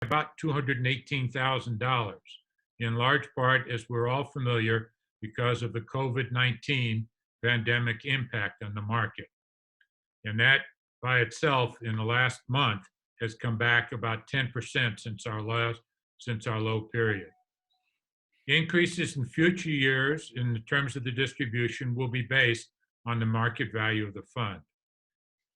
about $218,000, in large part, as we're all familiar, because of the COVID-19 pandemic impact on the market. And that by itself in the last month has come back about 10% since our low period. Increases in future years in the terms of the distribution will be based on the market value of the fund.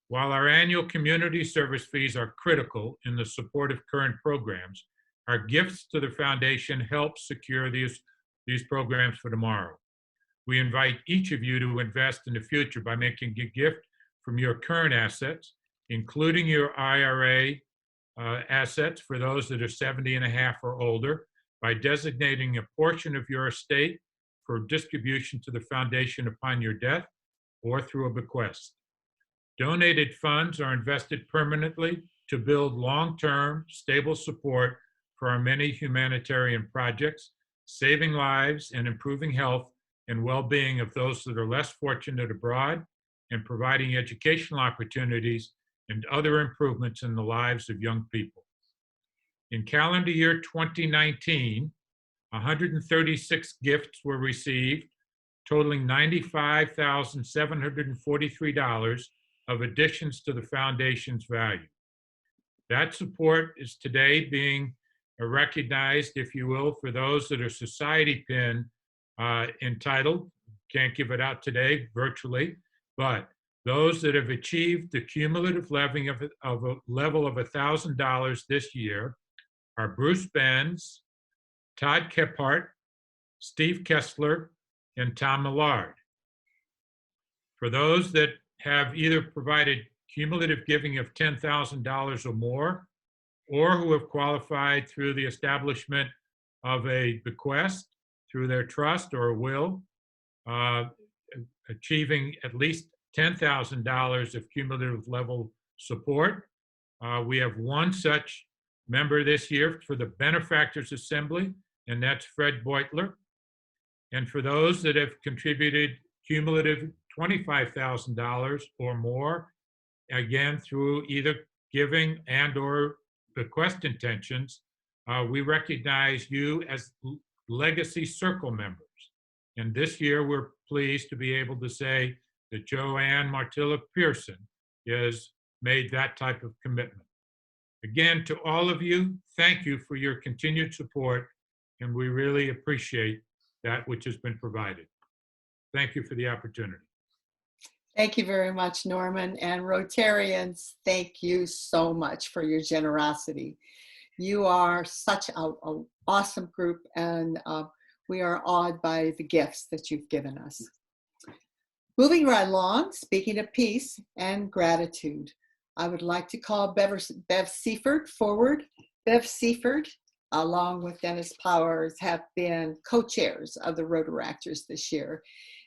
While our annual community service fees are critical in the support of current programs, our gifts to the foundation help secure these programs for tomorrow. We invite each of you to invest in the future by making a gift from your current assets, including your IRA assets for those that are 70 and a half or older, by designating a portion of your estate for distribution to the foundation upon your death or through a bequest. Donated funds are invested permanently to build long-term, stable support for our many humanitarian projects, saving lives and improving health and well-being of those that are less fortunate abroad, and providing educational opportunities and other improvements in the lives of young people. In calendar year 2019, 136 gifts were received, totaling $95,743 of additions to the foundation's value. That support is today being recognized, if you will, for those that are society pin entitled. Can't give it out today virtually, but those that have achieved the cumulative level of $1,000 this year are Bruce Benz, Todd Kephart, Steve Kessler, and Tom Millard. For those that have either provided cumulative giving of $10,000 or more, or who have qualified through the establishment of a bequest through their trust or will, achieving at least $10,000 of cumulative level support. We have one such member this year for the Benefactors Assembly, and that's Fred Beutler. And for those that have contributed cumulative $25,000 or more, again, through either giving and or bequest intentions, we recognize you as Legacy Circle members. And this year, we're pleased to be able to say that Joanne Martilla Pearson has made that type of commitment. Again, to all of you, thank you for your continued support, and we really appreciate that which has been provided. Thank you for the opportunity. Thank you very much, Norman. And Rotarians, thank you so much for your generosity. You are such an awesome group, and we are awed by the gifts that you've given us. Moving right along, speaking of peace and gratitude, I would like to call Bev Seifert forward. Bev Seifert, along with Dennis Powers, have been co-chairs of the Rotaractors this year.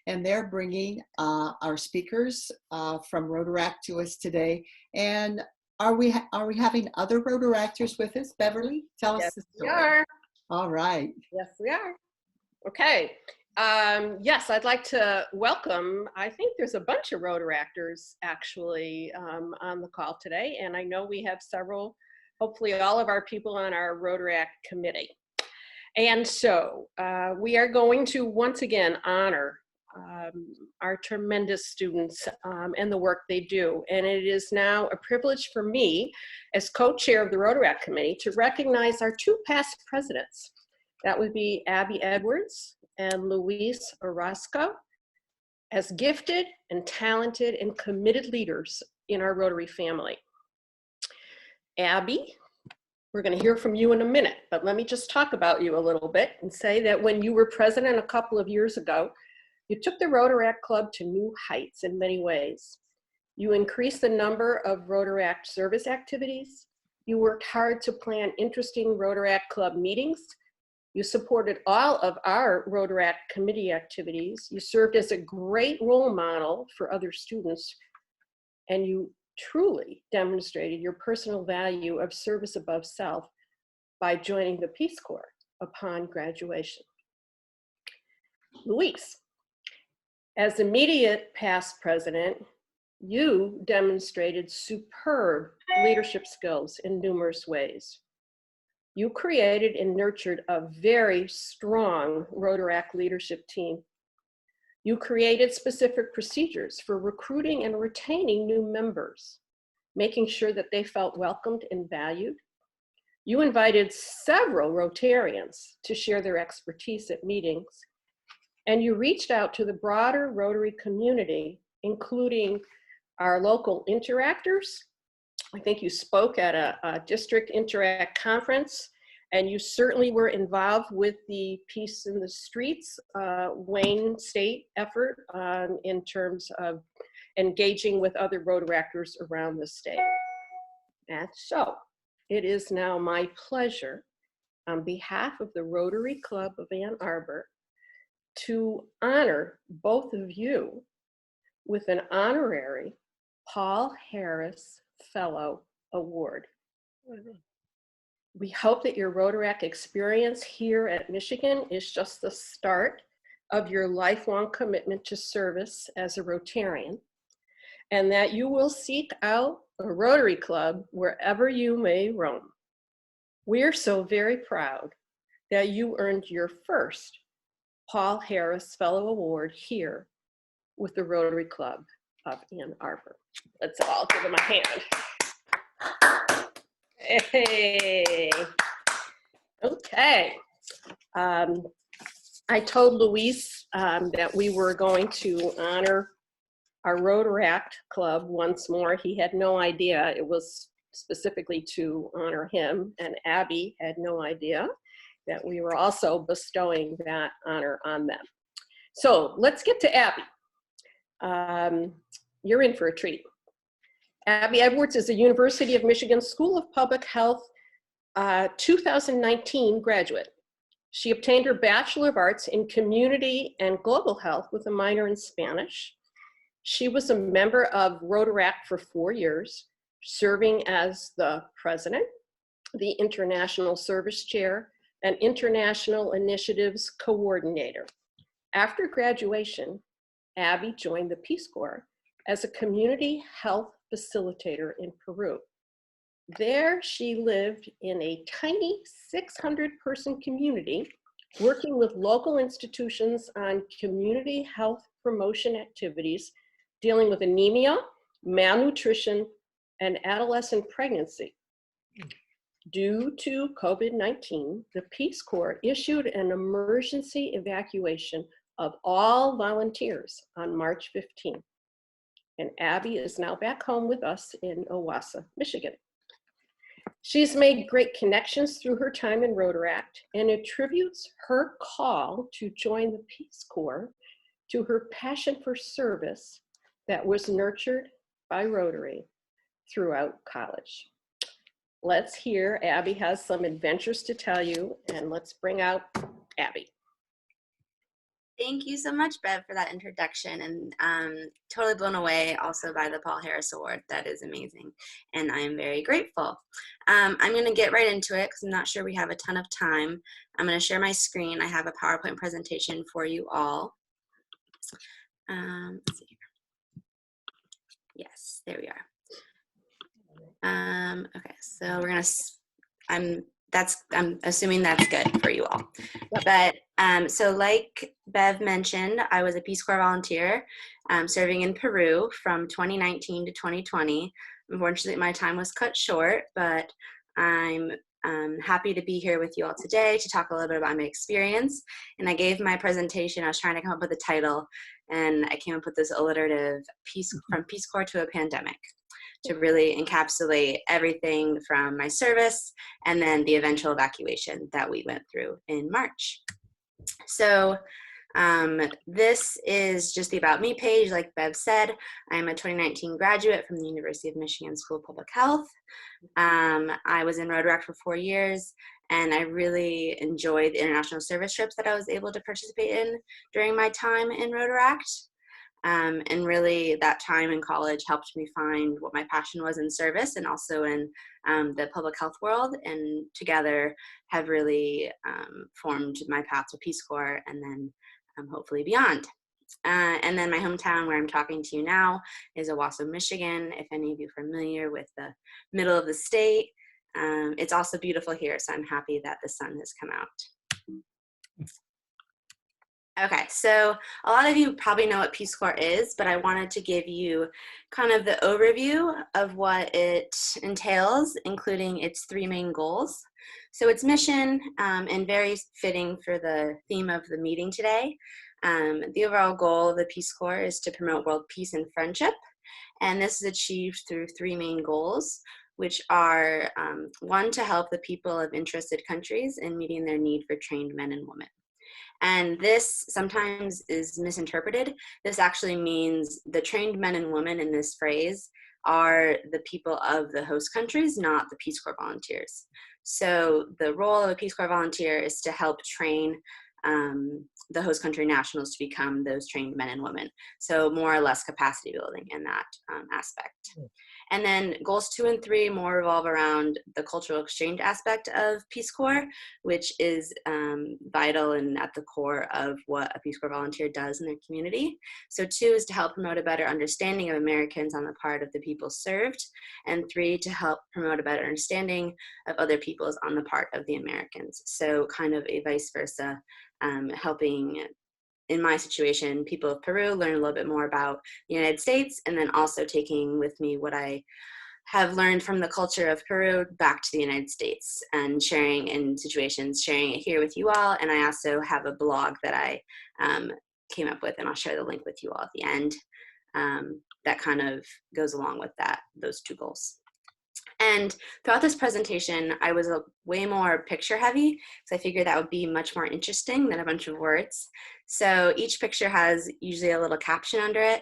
And they're bringing our speakers from Rotaract to us today. And are we having other Rotaractors with us? Beverly, tell us the story. Yes, we are. All right. Yes, we are. Okay. Yes, I'd like to welcome, I think there's a bunch of Rotaractors actually on the call today. And I know we have several, hopefully all of our people on our Rotaract committee. And so we are going to once again honor our tremendous students and the work they do. And it is now a privilege for me as co-chair of the Rotaract Committee to recognize our two past presidents. That would be Abbey Edwards and Luis Orozco as gifted and talented and committed leaders in our Rotary family. Abbey, we're going to hear from you in a minute, but let me just talk about you a little bit and say that when you were president a couple of years ago, you took the Rotaract Club to new heights in many ways. You increased the number of Rotaract service activities. You worked hard to plan interesting Rotaract Club meetings. You supported all of our Rotaract committee activities. You served as a great role model for other students. And you truly demonstrated your personal value of service above self by joining the Peace Corps upon graduation. Luis, as immediate past president, you demonstrated superb leadership skills in numerous ways. You created and nurtured a very strong Rotaract leadership team. You created specific procedures for recruiting and retaining new members, making sure that they felt welcomed and valued. You invited several Rotarians to share their expertise at meetings, and you reached out to the broader Rotary community, including our local interactors. I think you spoke at a district interact conference, and you certainly were involved with the Peace in the Streets Wayne State effort in terms of engaging with other Rotaractors around the state. And so it is now my pleasure on behalf of the Rotary Club of Ann Arbor to honor both of you with an honorary Paul Harris Fellow Award. We hope that your Rotaract experience here at Michigan is just the start of your lifelong commitment to service as a Rotarian, and that you will seek out a Rotary Club wherever you may roam. We're so very proud that you earned your first Paul Harris Fellow Award here with the Rotary Club of Ann Arbor. Let's all give them a hand. Hey. Okay. I told Luis that we were going to honor our Rotaract Club once more. He had no idea it was specifically to honor him, and Abbey had no idea that we were also bestowing that honor on them. So let's get to Abbey. You're in for a treat. Abbey Edwards is a University of Michigan School of Public Health 2019 graduate. She obtained her Bachelor of Arts in Community and Global Health with a minor in Spanish. She was a member of Rotaract for 4 years, serving as the president, the International Service Chair, and International Initiatives Coordinator. After graduation, Abbey joined the Peace Corps as a community health facilitator in Peru. There, she lived in a tiny 600-person community, working with local institutions on community health promotion activities, dealing with anemia, malnutrition, and adolescent pregnancy. Due to COVID-19, the Peace Corps issued an emergency evacuation of all volunteers on March 15th. And Abbey is now back home with us in Owasso, Michigan. She's made great connections through her time in Rotaract and attributes her call to join the Peace Corps to her passion for service that was nurtured by Rotary throughout college. Let's hear, Abbey has some adventures to tell you, and let's bring out Abbey. Thank you so much, Bev, for that introduction, and totally blown away also by the Paul Harris Award. That is amazing, and I am very grateful. I'm going to get right into it because I'm not sure we have a ton of time. I'm going to share my screen. I have a PowerPoint presentation for you all. Let's see here. Yes, there we are. Okay, so we're going to, I'm assuming that's good for you all. Yep. But so like Bev mentioned, I was a Peace Corps volunteer serving in Peru from 2019 to 2020. Unfortunately, my time was cut short, but I'm happy to be here with you all today to talk a little bit about my experience. And I gave my presentation, I was trying to come up with a title, and I came up with this alliterative from Peace Corps to a pandemic, to really encapsulate everything from my service and then the eventual evacuation that we went through in March. So this is just the About Me page. Like Bev said, I'm a 2019 graduate from the University of Michigan School of Public Health. I was in Rotaract for 4 years, and I really enjoyed the international service trips that I was able to participate in during my time in Rotaract. And really that time in college helped me find what my passion was in service and also in the public health world, and together have really formed my path to Peace Corps and then hopefully beyond. And then my hometown where I'm talking to you now is Owasso, Michigan. If any of you are familiar with the middle of the state, It's also beautiful here, so I'm happy that the sun has come out. Okay, so a lot of you probably know what Peace Corps is, but I wanted to give you kind of the overview of what it entails, including its 3 main goals. So its mission, and very fitting for the theme of the meeting today, the overall goal of the Peace Corps is to promote world peace and friendship, and this is achieved through 3 main goals, which are 1, to help the people of interested countries in meeting their need for trained men and women. And this sometimes is misinterpreted. This actually means the trained men and women in this phrase are the people of the host countries, not the Peace Corps volunteers. So the role of a Peace Corps volunteer is to help train the host country nationals to become those trained men and women. So more or less capacity building in that aspect. And then goals 2 and 3 more revolve around the cultural exchange aspect of Peace Corps, which is vital and at the core of what a Peace Corps volunteer does in their community. So 2 is to help promote a better understanding of Americans on the part of the people served, and 3 to help promote a better understanding of other peoples on the part of the Americans. So kind of a vice versa, helping, in my situation, people of Peru learn a little bit more about the United States, and then also taking with me what I have learned from the culture of Peru back to the United States and sharing in situations, sharing it here with you all. And I also have a blog that I came up with, and I'll share the link with you all at the end, that kind of goes along with those 2 goals. And throughout this presentation, I was way more picture heavy, because I figured that would be much more interesting than a bunch of words. So each picture has usually a little caption under it.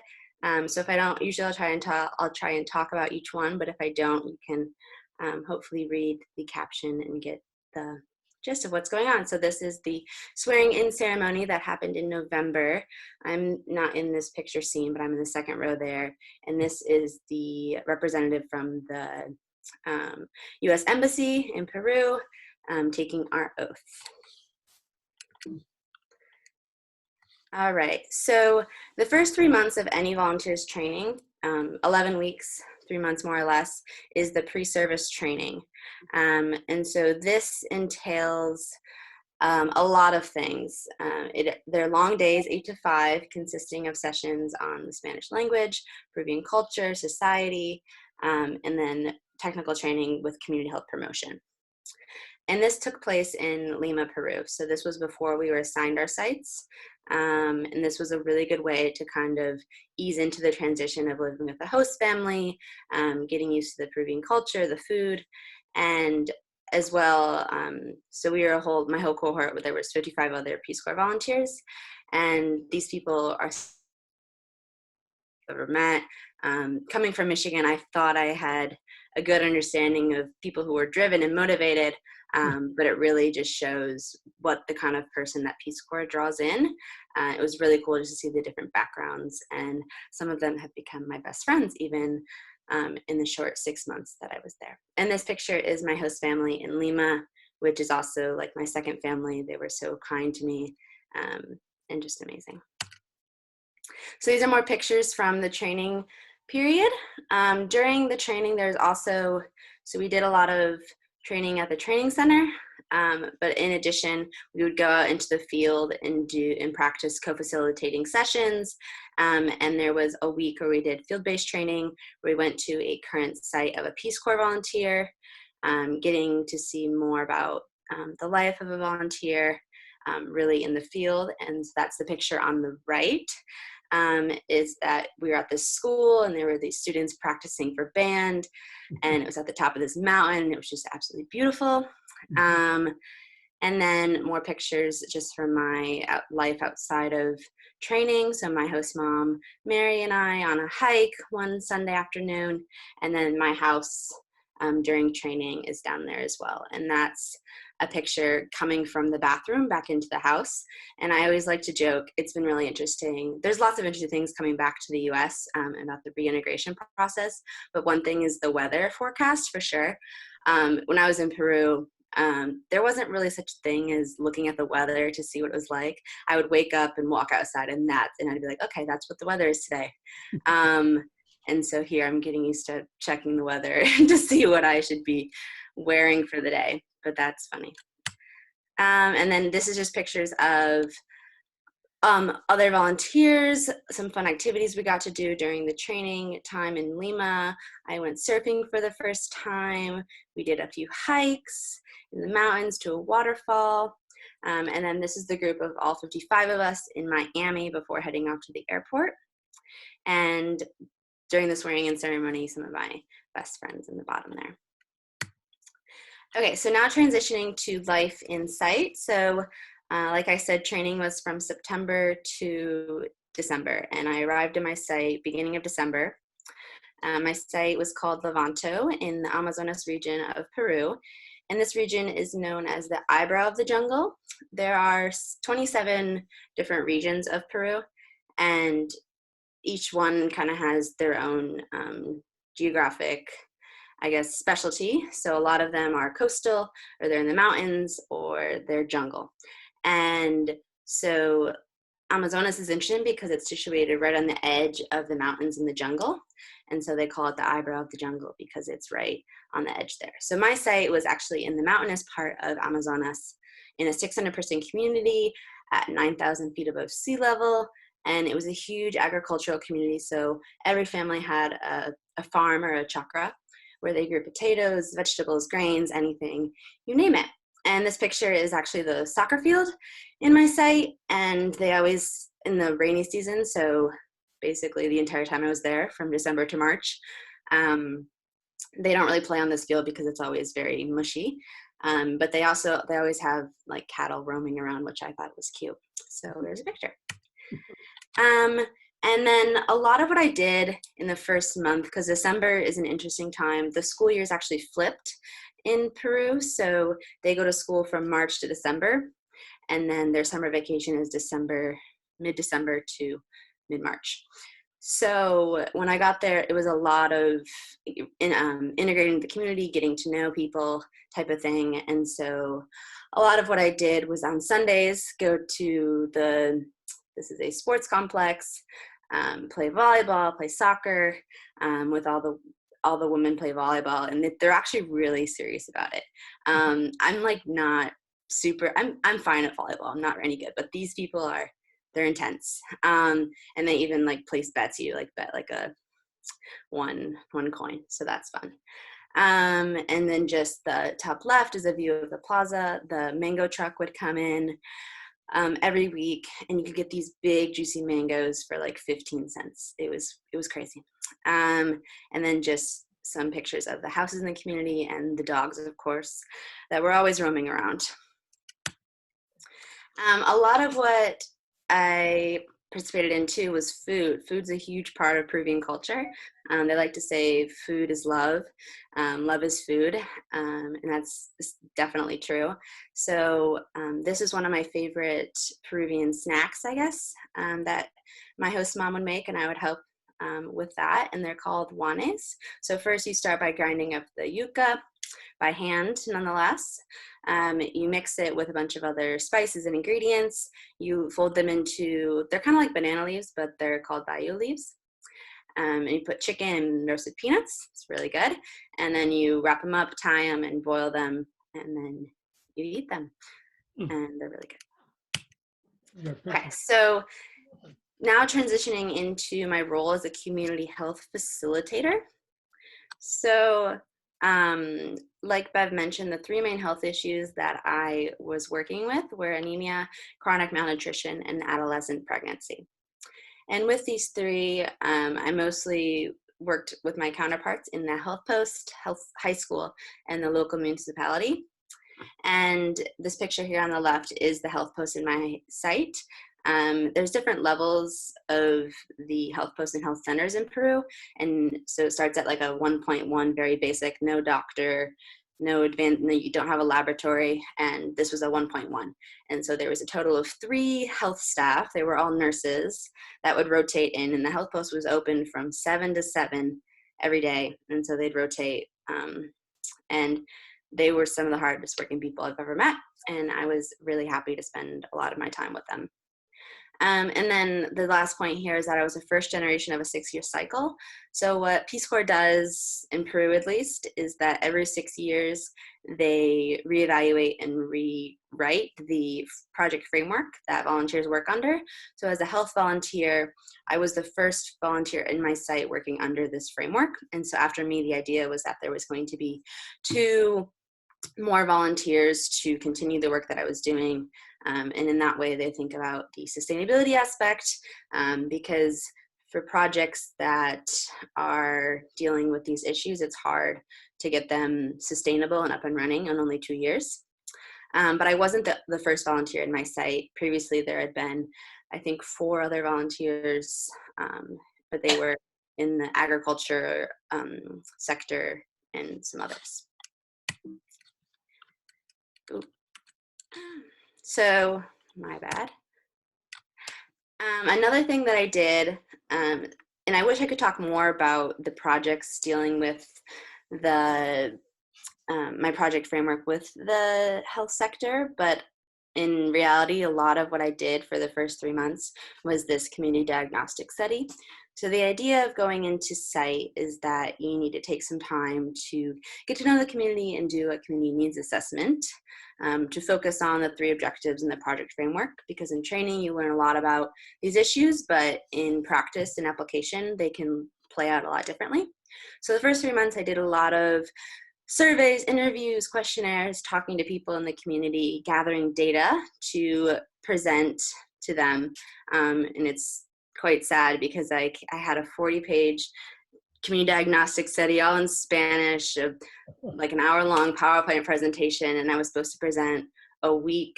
So if I don't, usually I'll try and talk about each one, but if I don't, you can hopefully read the caption and get the gist of what's going on. So this is the swearing in ceremony that happened in November. I'm not in this picture scene, but I'm in the second row there. And this is the representative from the U.S. Embassy in Peru taking our oath. All right, so the first 3 months of any volunteer's training, 11 weeks, 3 months more or less, is the pre-service training. And so this entails a lot of things. They're long days, 8 to 5, consisting of sessions on the Spanish language, Peruvian culture, society, and then technical training with community health promotion. And this took place in Lima, Peru. So this was before we were assigned our sites. And this was a really good way to kind of ease into the transition of living with the host family, getting used to the Peruvian culture, the food, and as well, so we were my whole cohort, there was 55 other Peace Corps volunteers, and these people are ever met. Coming from Michigan, I thought I had a good understanding of people who were driven and motivated, but it really just shows what the kind of person that Peace Corps draws in. It was really cool just to see the different backgrounds, and some of them have become my best friends even in the short 6 months that I was there. And this picture is my host family in Lima, which is also like my second family. They were so kind to me and just amazing. So these are more pictures from the training period. During the training, there's also, so we did a lot of training at the training center, but in addition, we would go out into the field and practice co-facilitating sessions. And there was a week where we did field-based training, where we went to a current site of a Peace Corps volunteer, getting to see more about the life of a volunteer really in the field. And that's the picture on the right. Is that we were at this school and there were these students practicing for band, and it was at the top of this mountain, and it was just absolutely beautiful. And then more pictures just from my life outside of training. So my host mom, Mary, and I on a hike one Sunday afternoon, and then my house during training is down there as well. And that's a picture coming from the bathroom back into the house. And I always like to joke, it's been really interesting. There's lots of interesting things coming back to the US about the reintegration process. But one thing is the weather forecast for sure. When I was in Peru, there wasn't really such a thing as looking at the weather to see what it was like. I would wake up and walk outside and I'd be like, okay, that's what the weather is today. And so here I'm getting used to checking the weather to see what I should be wearing for the day, but that's funny. And then this is just pictures of other volunteers, some fun activities we got to do during the training time in Lima. I went surfing for the first time. We did a few hikes in the mountains to a waterfall. And then this is the group of all 55 of us in Miami before heading off to the airport. And during the swearing in ceremony, some of my best friends in the bottom there. Okay, so now transitioning to life in site. So like I said, training was from September to December, and I arrived at my site beginning of December. My site was called Levanto in the Amazonas region of Peru, and this region is known as the eyebrow of the jungle. There are 27 different regions of Peru, and each one kind of has their own geographic, I guess, specialty. So a lot of them are coastal, or they're in the mountains, or they're jungle. And so Amazonas is interesting because it's situated right on the edge of the mountains and the jungle. And so they call it the eyebrow of the jungle because it's right on the edge there. So my site was actually in the mountainous part of Amazonas in a 600-person community at 9,000 feet above sea level. And it was a huge agricultural community. So every family had a farm or a chakra where they grew potatoes, vegetables, grains, anything, you name it. And this picture is actually the soccer field in my site, and they always, in the rainy season, so basically the entire time I was there from December to March, they don't really play on this field because it's always very mushy, but they always have like cattle roaming around, which I thought was cute. So there's a picture. And then a lot of what I did in the first month, because December is an interesting time, the school year is actually flipped in Peru. So they go to school from March to December, and then their summer vacation is mid-December to mid-March. So when I got there, it was a lot of integrating the community, getting to know people type of thing. And so a lot of what I did was on Sundays, go to this is a sports complex, play volleyball, play soccer, with all the women play volleyball, and they're actually really serious about it. I'm like not super, I'm fine at volleyball. I'm not any good, but these people they're intense. And they even like place bets, you like bet like a one coin. So that's fun. And then just the top left is a view of the plaza. The mango truck would come in every week, and you could get these big juicy mangoes for like 15 cents. It was crazy. And then just some pictures of the houses in the community and the dogs, of course, that were always roaming around. A lot of what I participated in too was food. Food's a huge part of Peruvian culture. They like to say food is love, love is food, and that's definitely true. So this is one of my favorite Peruvian snacks, I guess, that my host mom would make, and I would help with that, and they're called guanes. So first you start by grinding up the yuca by hand, nonetheless. You mix it with a bunch of other spices and ingredients. You fold them into, they're kind of like banana leaves, but they're called bayu leaves. And you put chicken and roasted peanuts. It's really good. And then you wrap them up, tie them, and boil them, and then you eat them. And they're really good. Okay, so now transitioning into my role as a community health facilitator. So like Bev mentioned, the three main health issues that I was working with were anemia, chronic malnutrition, and adolescent pregnancy. And with these three, I mostly worked with my counterparts in the health post, health high school, and the local municipality. And this picture here on the left is the health post in my site. There's different levels of the health posts and health centers in Peru. And so it starts at like a 1.1, very basic, no doctor, no advanced, no, you don't have a laboratory. And this was a 1.1. And so there was a total of 3 health staff. They were all nurses that would rotate in, and the health post was open from 7 to 7 every day. And so they'd rotate. And they were some of the hardest working people I've ever met. And I was really happy to spend a lot of my time with them. And then the last point here is that I was a first generation of a 6-year cycle. So what Peace Corps does, in Peru at least, is that every 6 years they reevaluate and rewrite the project framework that volunteers work under. So as a health volunteer, I was the first volunteer in my site working under this framework. And so after me, the idea was that there was going to be 2 more volunteers to continue the work that I was doing. And in that way, they think about the sustainability aspect, because for projects that are dealing with these issues, it's hard to get them sustainable and up and running in only 2 years. But I wasn't the first volunteer in my site. Previously, there had been, I think, 4 other volunteers, but they were in the agriculture sector and some others. Ooh. So, my bad. Another thing that I did, and I wish I could talk more about the projects dealing with the my project framework with the health sector, but in reality, a lot of what I did for the first 3 months was this community diagnostic study. So the idea of going into site is that you need to take some time to get to know the community and do a community needs assessment, to focus on the 3 objectives in the project framework, because in training you learn a lot about these issues, but in practice and application they can play out a lot differently. So the first 3 months I did a lot of surveys, interviews, questionnaires, talking to people in the community, gathering data to present to them. And it's quite sad because I had a 40-page community diagnostic study all in Spanish, like an hour-long PowerPoint presentation, and I was supposed to present a week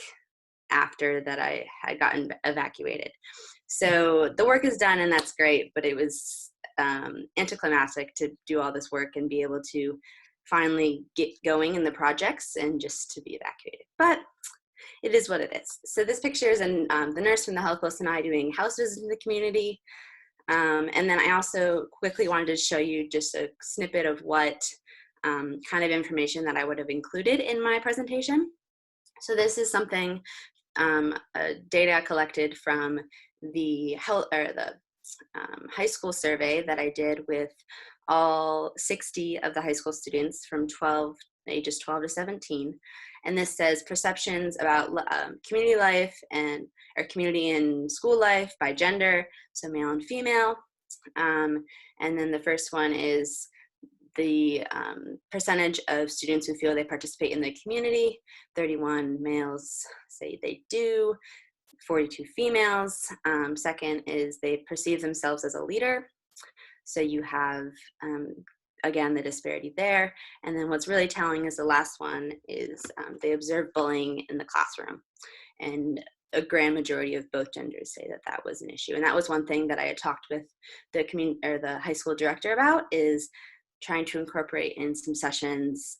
after that I had gotten evacuated. So the work is done and that's great, but it was anticlimactic to do all this work and be able to finally get going in the projects and just to be evacuated. But it is what it is. So this picture is the nurse from the Health Post and I doing house visits in the community. And then I also quickly wanted to show you just a snippet of what kind of information that I would have included in my presentation. So this is something, data collected from the high school survey that I did with all 60 of the high school students from ages 12 to 17. And this says perceptions about community life or community and school life by gender, so male and female. And then the first one is the percentage of students who feel they participate in the community. 31 males say they do, 42 females. Second is they perceive themselves as a leader. So you have, again, the disparity there. And then what's really telling is the last one is they observe bullying in the classroom. And a grand majority of both genders say that that was an issue. And that was one thing that I had talked with the high school director about, is trying to incorporate in some sessions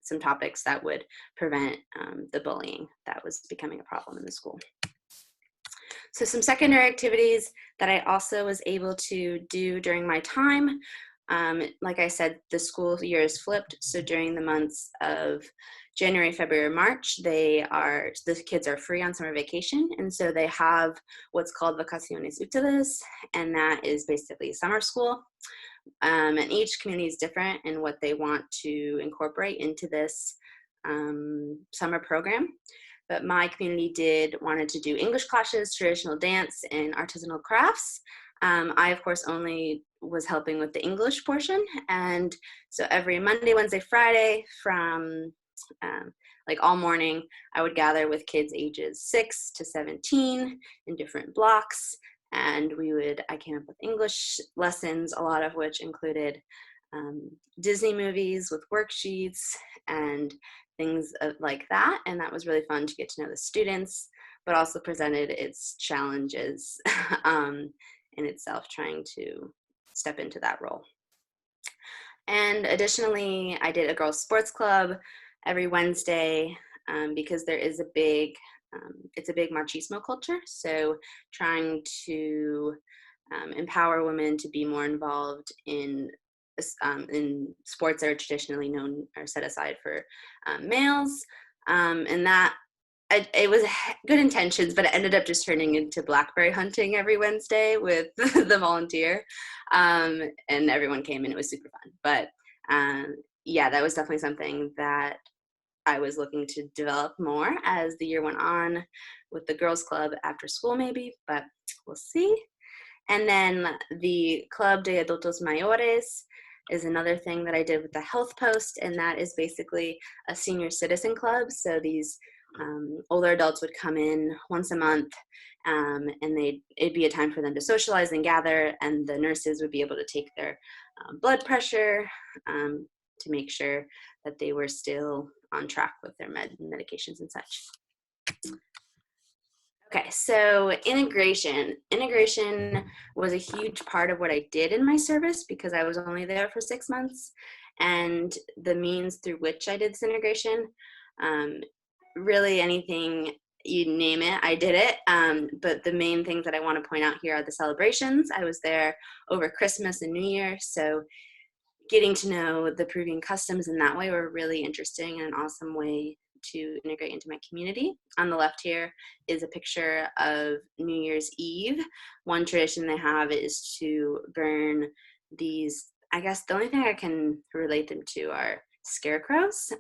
some topics that would prevent the bullying that was becoming a problem in the school. So some secondary activities that I also was able to do during my time. Like I said, the school year is flipped. So during the months of January, February, March, the kids are free on summer vacation. And so they have what's called vacaciones útiles, and that is basically summer school. And each community is different in what they want to incorporate into this summer program. But my community wanted to do English classes, traditional dance, and artisanal crafts. I, of course, only was helping with the English portion. And so every Monday, Wednesday, Friday from like all morning, I would gather with kids ages 6 to 17 in different blocks. And I came up with English lessons, a lot of which included Disney movies with worksheets and things like that. And that was really fun to get to know the students, but also presented its challenges in itself, trying to step into that role. And additionally, I did a girls' sports club every Wednesday because there is it's a big machismo culture. So trying to empower women to be more involved in sports that are traditionally known or set aside for males. And that it was good intentions, but it ended up just turning into blackberry hunting every Wednesday with the volunteer. And everyone came and it was super fun. But yeah, that was definitely something that I was looking to develop more as the year went on with the girls club after school maybe, but we'll see. And then the Club de Adultos Mayores is another thing that I did with the Health Post, and that is basically a senior citizen club. So these older adults would come in once a month, and it'd be a time for them to socialize and gather, and the nurses would be able to take their blood pressure to make sure that they were still on track with their medications and such. Okay, so integration. Integration was a huge part of what I did in my service because I was only there for 6 months, and the means through which I did this integration, really anything you name it, I did it. But the main things that I want to point out here are the celebrations. I was there over Christmas and New Year, so getting to know the Peruvian customs in that way were really interesting and an awesome way to integrate into my community. On the left here is a picture of New Year's Eve. One tradition they have is to burn these, I guess the only thing I can relate them to are scarecrows,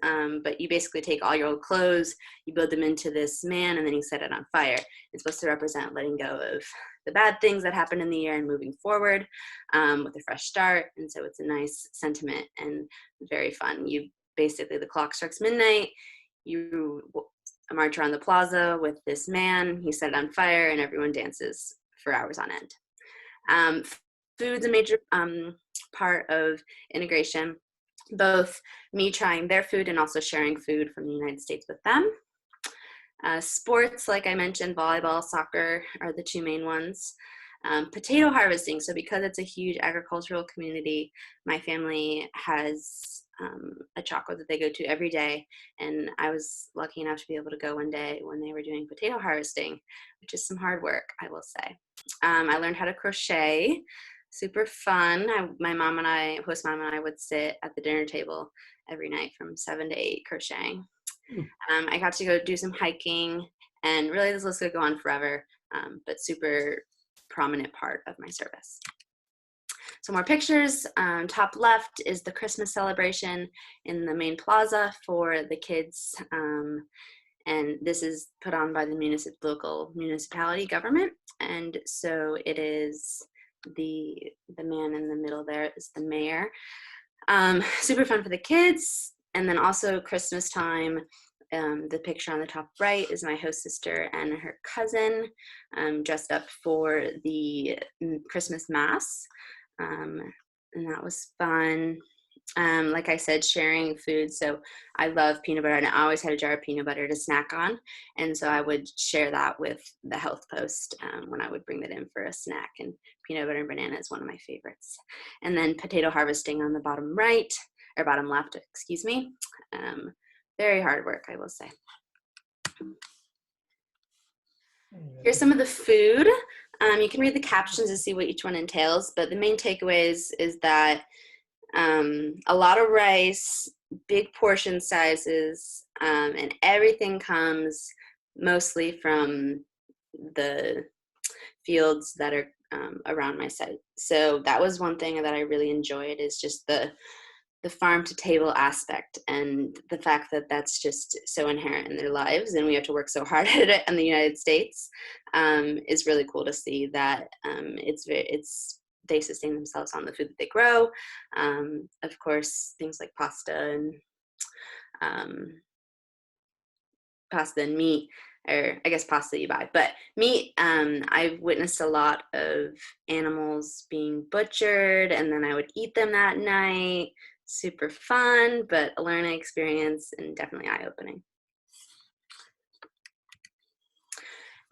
but you basically take all your old clothes, you build them into this man, and then you set it on fire. It's supposed to represent letting go of the bad things that happened in the year and moving forward with a fresh start. And so it's a nice sentiment and very fun. You basically, the clock strikes midnight, you march around the plaza with this man, you set it on fire, and everyone dances for hours on end. Food's a major part of integration, both me trying their food and also sharing food from the United States with them. Sports, like I mentioned, volleyball, soccer are the two main ones. Potato harvesting, so because it's a huge agricultural community, my family has a chocolate that they go to every day, and I was lucky enough to be able to go one day when they were doing potato harvesting, which is some hard work, I will say. I learned how to crochet, super fun. My mom and I, host mom and I, would sit at the dinner table every night from 7 to 8 crocheting. I got to go do some hiking, and really this list could go on forever, but super prominent part of my service. Some more pictures. Top left is the Christmas celebration in the main plaza for the kids, and this is put on by the local municipality government, and so it is the man in the middle there is the mayor. Super fun for the kids. And then also Christmas time, the picture on the top right is my host sister and her cousin dressed up for the Christmas Mass. And that was fun. Like I said, sharing food. So I love peanut butter, and I always had a jar of peanut butter to snack on. And so I would share that with the Health Post when I would bring that in for a snack. And peanut butter and banana is one of my favorites. And then potato harvesting on the bottom right, or bottom left, excuse me. Very hard work, I will say. Here's some of the food. You can read the captions to see what each one entails, but the main takeaways is that a lot of rice, big portion sizes, and everything comes mostly from the fields that are around my site. So that was one thing that I really enjoyed, is just the farm to table aspect, and the fact that that's just so inherent in their lives, and we have to work so hard at it in the United States, is really cool to see that they sustain themselves on the food that they grow. Of course, things like pasta and meat, or I guess pasta you buy, but meat, I've witnessed a lot of animals being butchered, and then I would eat them that night. Super fun, but a learning experience and definitely eye-opening.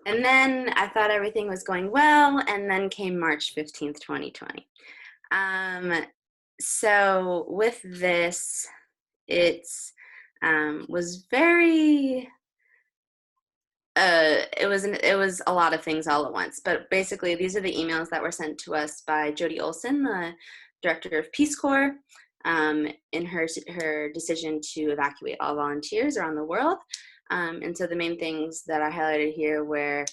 And then I thought everything was going well, and then came March 15th, 2020. So with this, it was very, it was a lot of things all at once, but basically these are the emails that were sent to us by Jody Olson, the Director of Peace Corps, in her decision to evacuate all volunteers around the world. And so the main things that I highlighted here were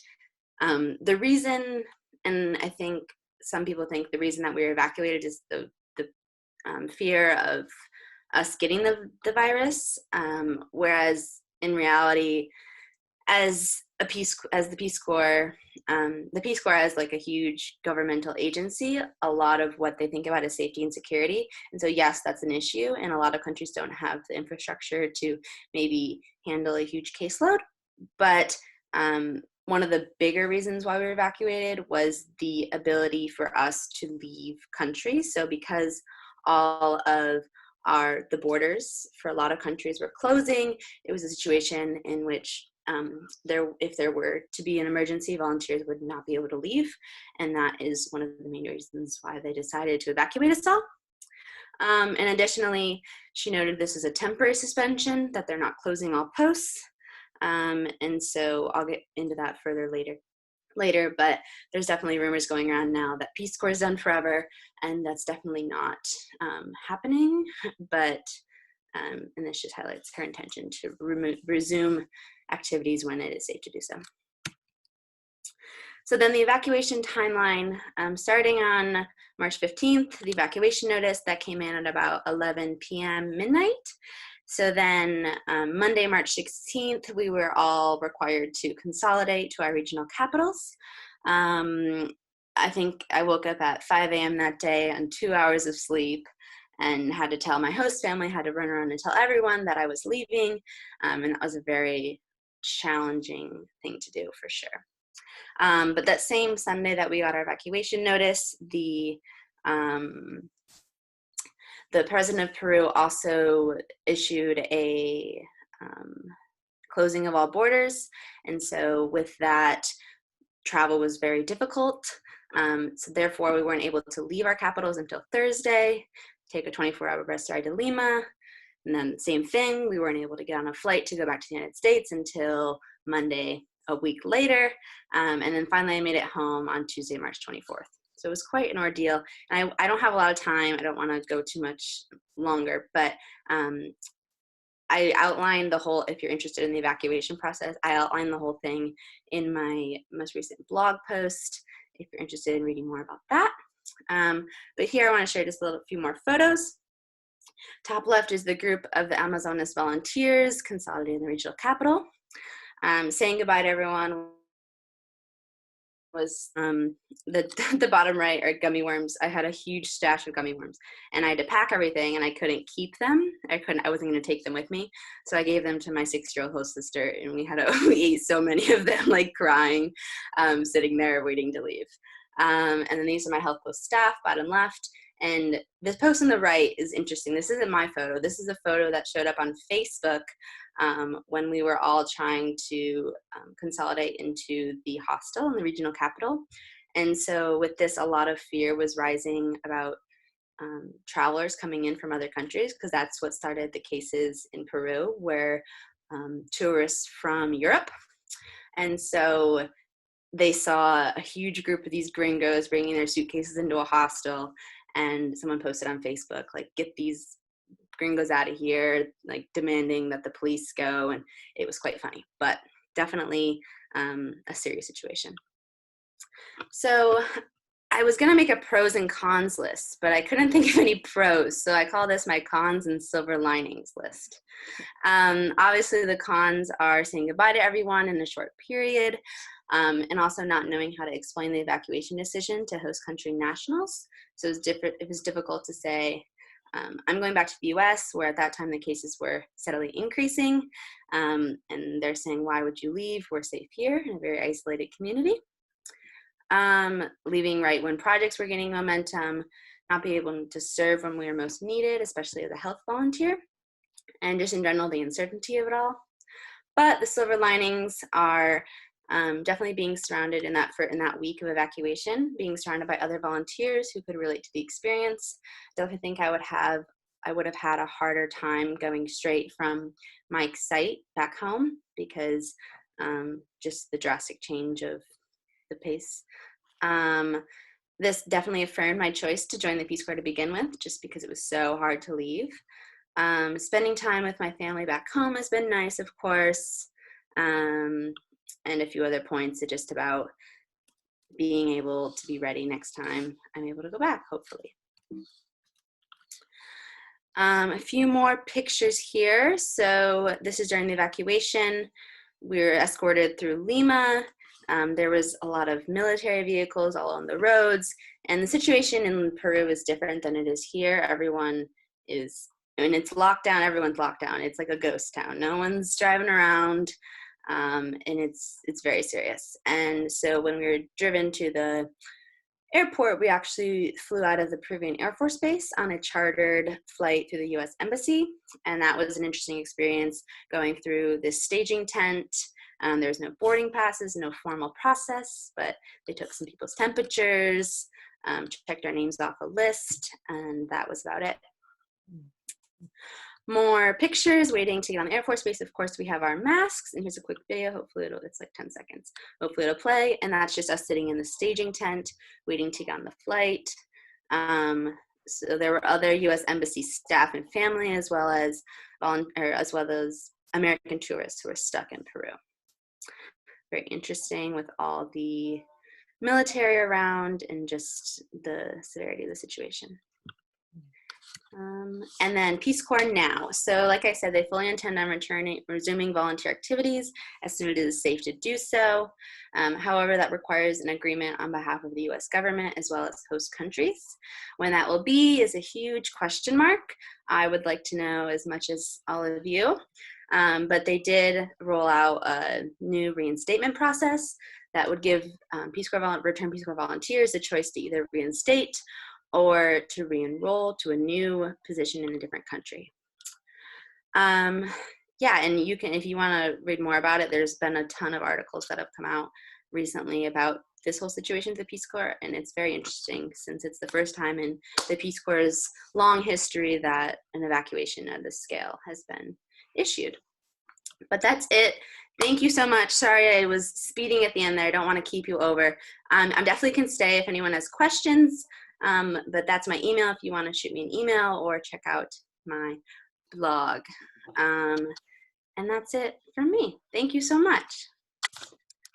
the reason, and I think some people think the reason that we were evacuated is the fear of us getting the virus, whereas in reality, as the Peace Corps, as like a huge governmental agency, a lot of what they think about is safety and security. And so yes, that's an issue, and a lot of countries don't have the infrastructure to maybe handle a huge caseload. But one of the bigger reasons why we were evacuated was the ability for us to leave countries. So because all of the borders for a lot of countries were closing, it was a situation in which if there were to be an emergency, volunteers would not be able to leave. And that is one of the main reasons why they decided to evacuate us all. And additionally, she noted this is a temporary suspension, that they're not closing all posts. And so I'll get into that further later, but there's definitely rumors going around now that Peace Corps is done forever, and that's definitely not happening. But and this just highlights her intention to resume activities when it is safe to do so. So then the evacuation timeline, starting on March 15th, the evacuation notice that came in at about 11 p.m. midnight. So then Monday, March 16th, we were all required to consolidate to our regional capitals. I think I woke up at 5 a.m. that day on 2 hours of sleep and had to tell my host family, had to run around and tell everyone that I was leaving. And that was a very challenging thing to do for sure. But that same Sunday that we got our evacuation notice, the president of Peru also issued a closing of all borders. And so with that, travel was very difficult. So therefore, we weren't able to leave our capitals until Thursday, take a 24-hour bus ride to Lima. And then same thing, we weren't able to get on a flight to go back to the United States until Monday, a week later. And then finally, I made it home on Tuesday, March 24th. So it was quite an ordeal. And I don't have a lot of time. I don't want to go too much longer, but I outlined the whole, if you're interested in the evacuation process, I outlined the whole thing in my most recent blog post, if you're interested in reading more about that. But here I want to share just a few more photos. Top left is the group of the Amazonas volunteers consolidating the regional capital. Saying goodbye to everyone was the bottom right are gummy worms. I had a huge stash of gummy worms, and I had to pack everything, and I couldn't keep them. I wasn't going to take them with me, so I gave them to my 6-year-old host sister, and we ate so many of them, like crying, sitting there waiting to leave. And then these are my health post staff, bottom left. And this post on the right is interesting. This isn't my photo. This is a photo that showed up on Facebook when we were all trying to consolidate into the hostel in the regional capital. And so with this, a lot of fear was rising about travelers coming in from other countries, because that's what started the cases in Peru, where tourists from Europe. And so they saw a huge group of these gringos bringing their suitcases into a hostel, and someone posted on Facebook, like, get these gringos out of here, like demanding that the police go. And it was quite funny, but definitely a serious situation. So I was going to make a pros and cons list, but I couldn't think of any pros. So I call this my cons and silver linings list. Obviously the cons are saying goodbye to everyone in a short period, and also not knowing how to explain the evacuation decision to host country nationals. So it was difficult to say, I'm going back to the US, where at that time the cases were steadily increasing. And they're saying, why would you leave? We're safe here in a very isolated community. Leaving right when projects were gaining momentum, not be able to serve when we were most needed, especially as a health volunteer, and just in general, the uncertainty of it all. But the silver linings are definitely being surrounded in that week of evacuation, being surrounded by other volunteers who could relate to the experience. Definitely think I would have had a harder time going straight from my site back home, because just the drastic change of the pace. This definitely affirmed my choice to join the Peace Corps to begin with, just because it was so hard to leave. Spending time with my family back home has been nice, of course. and a few other points just about being able to be ready next time I'm able to go back, hopefully. A few more pictures here. So this is during the evacuation. We were escorted through Lima. There was a lot of military vehicles all on the roads, and the situation in Peru is different than it is here. Everyone is, I mean, it's lockdown, everyone's locked down. It's like a ghost town. No one's driving around, and it's very serious. And so when we were driven to the airport, we actually flew out of the Peruvian Air Force Base on a chartered flight through the US Embassy. And that was an interesting experience going through this staging tent. There's no boarding passes, no formal process, but they took some people's temperatures, checked our names off a list, and that was about it. More pictures waiting to get on the Air Force Base. Of course, we have our masks, and here's a quick video. Hopefully it's like 10 seconds. Hopefully it'll play, and that's just us sitting in the staging tent waiting to get on the flight. So there were other U.S. Embassy staff and family, as well as American tourists who were stuck in Peru. Very interesting with all the military around and just the severity of the situation. And then Peace Corps now. So like I said, they fully intend on resuming volunteer activities as soon as it is safe to do so. However, that requires an agreement on behalf of the US government as well as host countries. When that will be is a huge question mark. I would like to know as much as all of you. But they did roll out a new reinstatement process that would give return Peace Corps volunteers a choice to either reinstate or to re-enroll to a new position in a different country. Yeah, and you can, if you want to read more about it, there's been a ton of articles that have come out recently about this whole situation with the Peace Corps, and it's very interesting since it's the first time in the Peace Corps' long history that an evacuation of this scale has been issued. But that's it. Thank you so much. Sorry I was speeding at the end there. I don't want to keep you over. I definitely can stay if anyone has questions. But that's my email if you want to shoot me an email or check out my blog. And that's it from me. Thank you so much.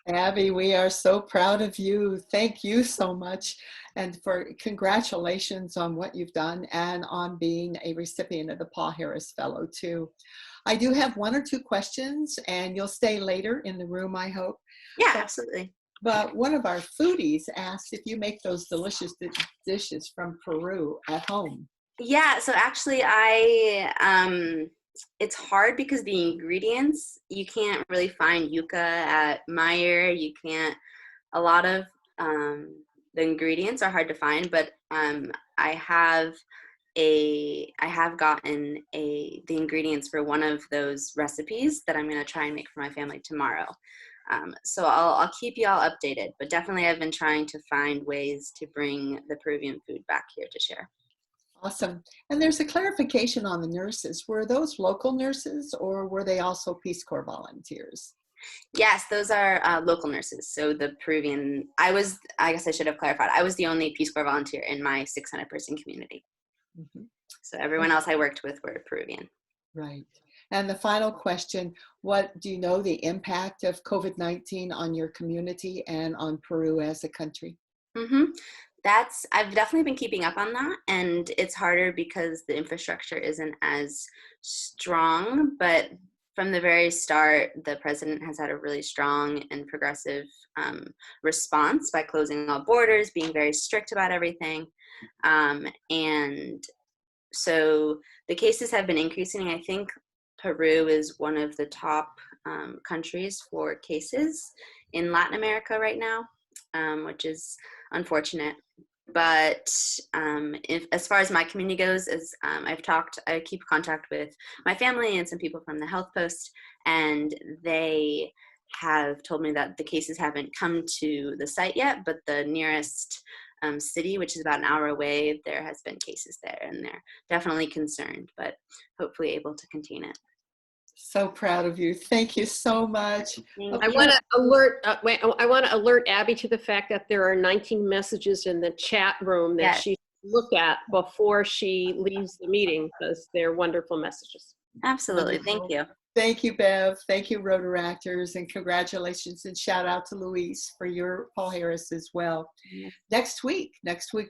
Abby, we are so proud of you. Thank you so much. And for congratulations on what you've done and on being a recipient of the Paul Harris Fellow too. I do have one or two questions and you'll stay later in the room, I hope. Yeah, absolutely. But one of our foodies asked if you make those delicious dishes from Peru at home. Yeah, so actually it's hard because the ingredients, you can't really find yuca at Meyer. You can't, a lot of the ingredients are hard to find, but I have gotten the ingredients for one of those recipes that I'm going to try and make for my family tomorrow. So I'll keep you all updated, but definitely I've been trying to find ways to bring the Peruvian food back here to share. Awesome. And there's a clarification on the nurses. Were those local nurses or were they also Peace Corps volunteers? Yes, those are local nurses. So the Peruvian, I guess I should have clarified, I was the only Peace Corps volunteer in my 600-person community. Mm-hmm. So everyone else I worked with were Peruvian. Right. And the final question, what do you know the impact of COVID-19 on your community and on Peru as a country? Mm-hmm. I've definitely been keeping up on that, and it's harder because the infrastructure isn't as strong, but from the very start, the president has had a really strong and progressive response by closing all borders, being very strict about everything. And so the cases have been increasing. I think Peru is one of the top countries for cases in Latin America right now, which is unfortunate. But as far as my community goes, I keep contact with my family and some people from the Health Post, and they have told me that the cases haven't come to the site yet, but the nearest city, which is about an hour away, there has been cases there, and they're definitely concerned, but hopefully able to contain it. So proud of you. Thank you so much. I want to alert Abby to the fact that there are 19 messages in the chat room that she should look at before she leaves the meeting, because they're wonderful messages. Absolutely. Thank you. Thank you, Bev. Thank you, Rotaractors, and congratulations and shout out to Louise for your Paul Harris as well. Yeah. Next week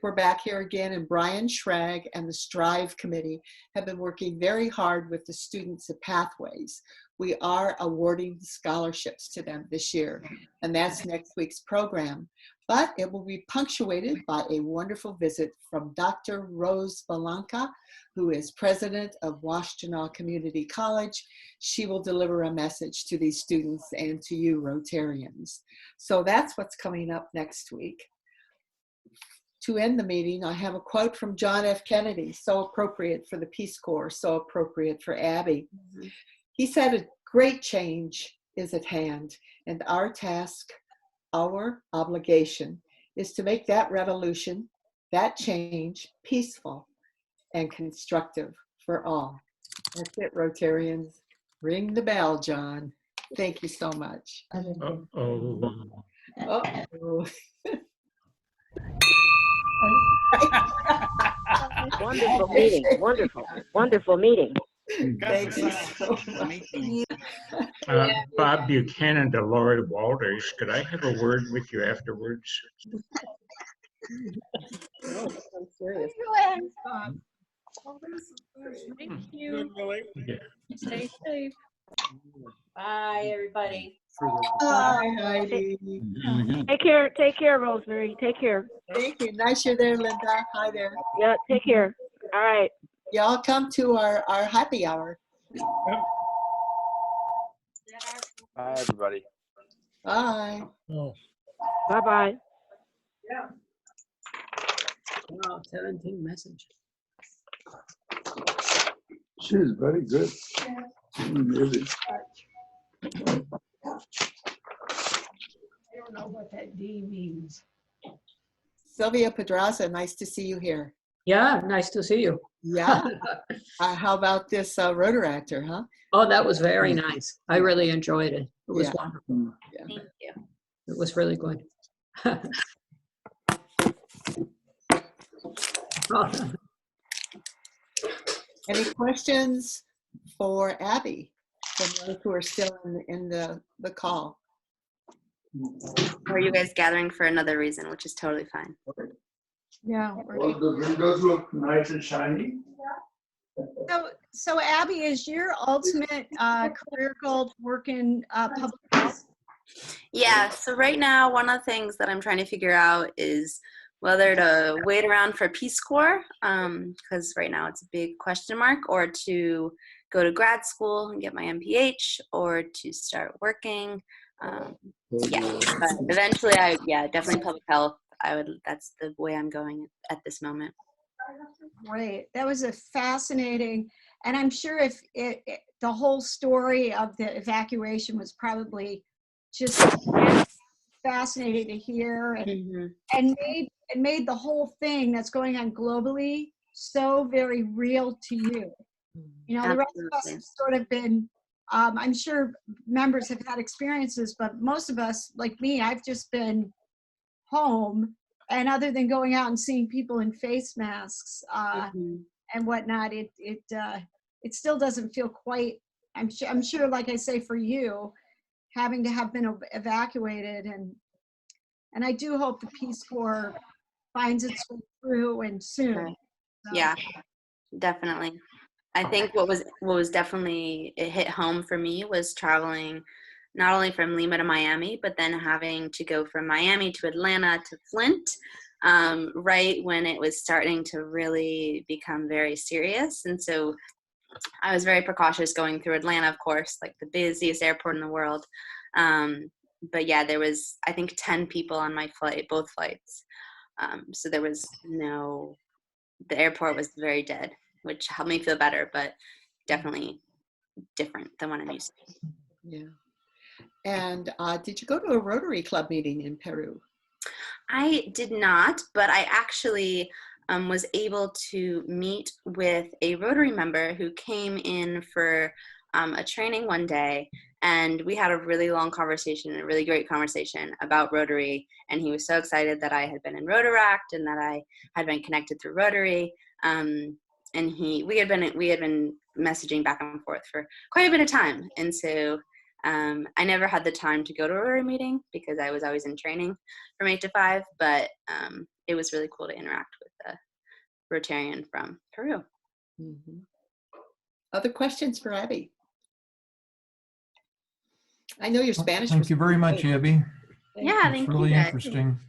we're back here again, and Brian Schrag and the Strive Committee have been working very hard with the students at Pathways. We are awarding scholarships to them this year, and that's next week's program. But it will be punctuated by a wonderful visit from Dr. Rose Balanca, who is president of Washtenaw Community College. She will deliver a message to these students and to you, Rotarians. So that's what's coming up next week. To end the meeting, I have a quote from John F. Kennedy, so appropriate for the Peace Corps, so appropriate for Abbey. Mhm. He said, "A great change is at hand, and our task, our obligation, is to make that revolution, that change, peaceful and constructive for all." That's it, Rotarians. Ring the bell, John. Thank you so much. Uh-oh. Uh-oh. Wonderful meeting. Wonderful meeting. Thank you so much. Bob Buchanan to Laura Walters. Could I have a word with you afterwards? No, I'm serious. Thank you. Yeah. Stay safe. Bye, everybody. Bye, Heidi. Take care, Rosemary. Take care. Thank you. Nice you're there, Linda. Hi there. Yeah, take care. All right. Y'all come to our happy hour. Bye, everybody. Bye. Bye-bye. Wow, 17 messages. She is very good. Amazing. I don't know what that D means. Sylvia Pedraza, nice to see you here. Yeah, nice to see you. Yeah. How about this Rotaractor, huh? Oh, that was very nice. I really enjoyed it. It was Yeah. wonderful. Thank you. It was really good. Any questions for Abby, from those who are still in the call? Or are you guys gathering for another reason, which is totally fine. Yeah. All the windows look nice and shiny. So Abby, is your ultimate career goal to work in public health? Yeah, so right now, one of the things that I'm trying to figure out is whether to wait around for Peace Corps, because right now it's a big question mark, or to go to grad school and get my MPH, or to start working. Yeah, but eventually, definitely public health. That's the way I'm going at this moment. Great. That was a fascinating, and I'm sure if the whole story of the evacuation was probably just fascinating to hear, and made the whole thing that's going on globally so very real to you. You know, the rest of us have sort of been, I'm sure members have had experiences, but most of us, like me, I've just been home, and other than going out and seeing people in face masks and whatnot, it still doesn't feel quite. I'm sure, like I say, for you, having to have been evacuated, and I do hope the Peace Corps finds its way through and soon. So. Yeah, definitely. I think what was definitely, it hit home for me was traveling not only from Lima to Miami, but then having to go from Miami to Atlanta to Flint, right when it was starting to really become very serious. And so I was very precautious going through Atlanta, of course, like the busiest airport in the world. But yeah, there was, I think, 10 people on my flight, both flights. So there was the airport was very dead, which helped me feel better, but definitely different than what I'm used to. Yeah. And did you go to a Rotary Club meeting in Peru? I did not, but I actually was able to meet with a Rotary member who came in for a training one day, and we had a really long conversation, a really great conversation about Rotary, and he was so excited that I had been in Rotaract and that I had been connected through Rotary, and we had been messaging back and forth for quite a bit of time. And so I never had the time to go to a Rotary meeting because I was always in training from 8 to 5, but it was really cool to interact with a Rotarian from Peru. Mhm. Other questions for Abby? I know your Spanish. Thank was you very much, great. Abby. Yeah, It's thank really you guys. interesting.